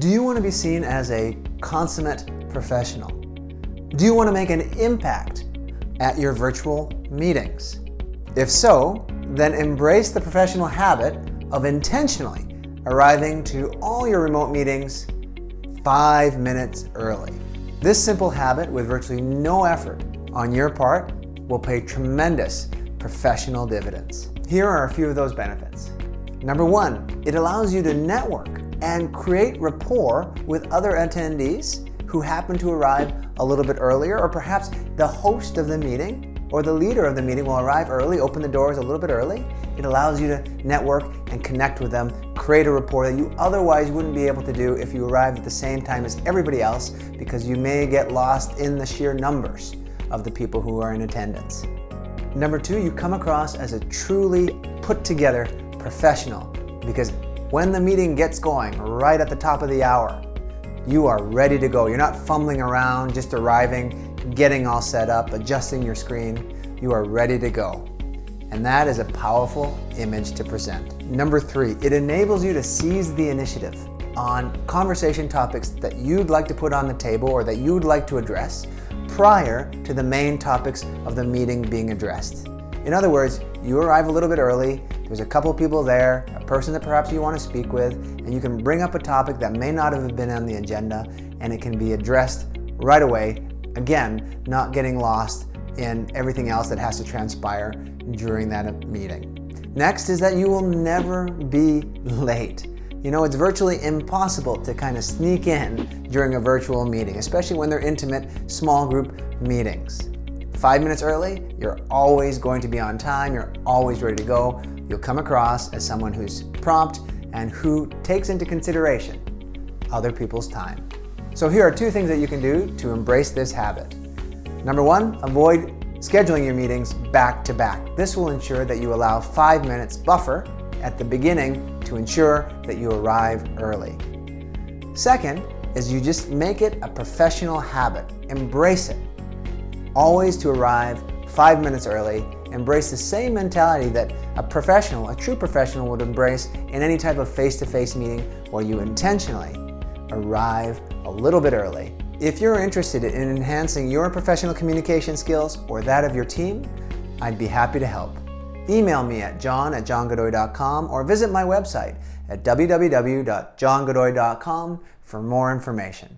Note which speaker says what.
Speaker 1: Do you want to be seen as a consummate professional? Do you want to make an impact at your virtual meetings? If so, then embrace the professional habit of intentionally arriving to all your remote meetings 5 minutes early. This simple habit, with virtually no effort on your part, will pay tremendous professional dividends. Here are a few of those benefits. Number one, it allows you to network and create rapport with other attendees who happen to arrive a little bit earlier, or perhaps the host of the meeting or the leader of the meeting will arrive early, open the doors a little bit early. It allows you to network and connect with them, create a rapport that you otherwise wouldn't be able to do if you arrived at the same time as everybody else, because you may get lost in the sheer numbers of the people who are in attendance. Number two, you come across as a truly put together professional, because when the meeting gets going right at the top of the hour, you are ready to go. You're not fumbling around, just arriving, getting all set up, adjusting your screen. You are ready to go. And that is a powerful image to present. Number three, it enables you to seize the initiative on conversation topics that you'd like to put on the table or that you'd like to address prior to the main topics of the meeting being addressed. In other words, you arrive a little bit early, there's a couple people there, a person that perhaps you want to speak with, and you can bring up a topic that may not have been on the agenda, and it can be addressed right away. Again, not getting lost in everything else that has to transpire during that meeting. Next is that you will never be late. You know, it's virtually impossible to kind of sneak in during a virtual meeting, especially when they're intimate, small group meetings. 5 minutes early, you're always going to be on time, you're always ready to go. You'll come across as someone who's prompt and who takes into consideration other people's time. So here are two things that you can do to embrace this habit. Number one, avoid scheduling your meetings back to back. This will ensure that you allow 5 minutes buffer at the beginning to ensure that you arrive early. Second is you just make it a professional habit. Embrace it. Always to arrive 5 minutes early. Embrace the same mentality that a professional, a true professional, would embrace in any type of face-to-face meeting where you intentionally arrive a little bit early. If you're interested in enhancing your professional communication skills or that of your team, I'd be happy to help. Email me at john@johngodoy.com or visit my website at www.johngodoy.com for more information.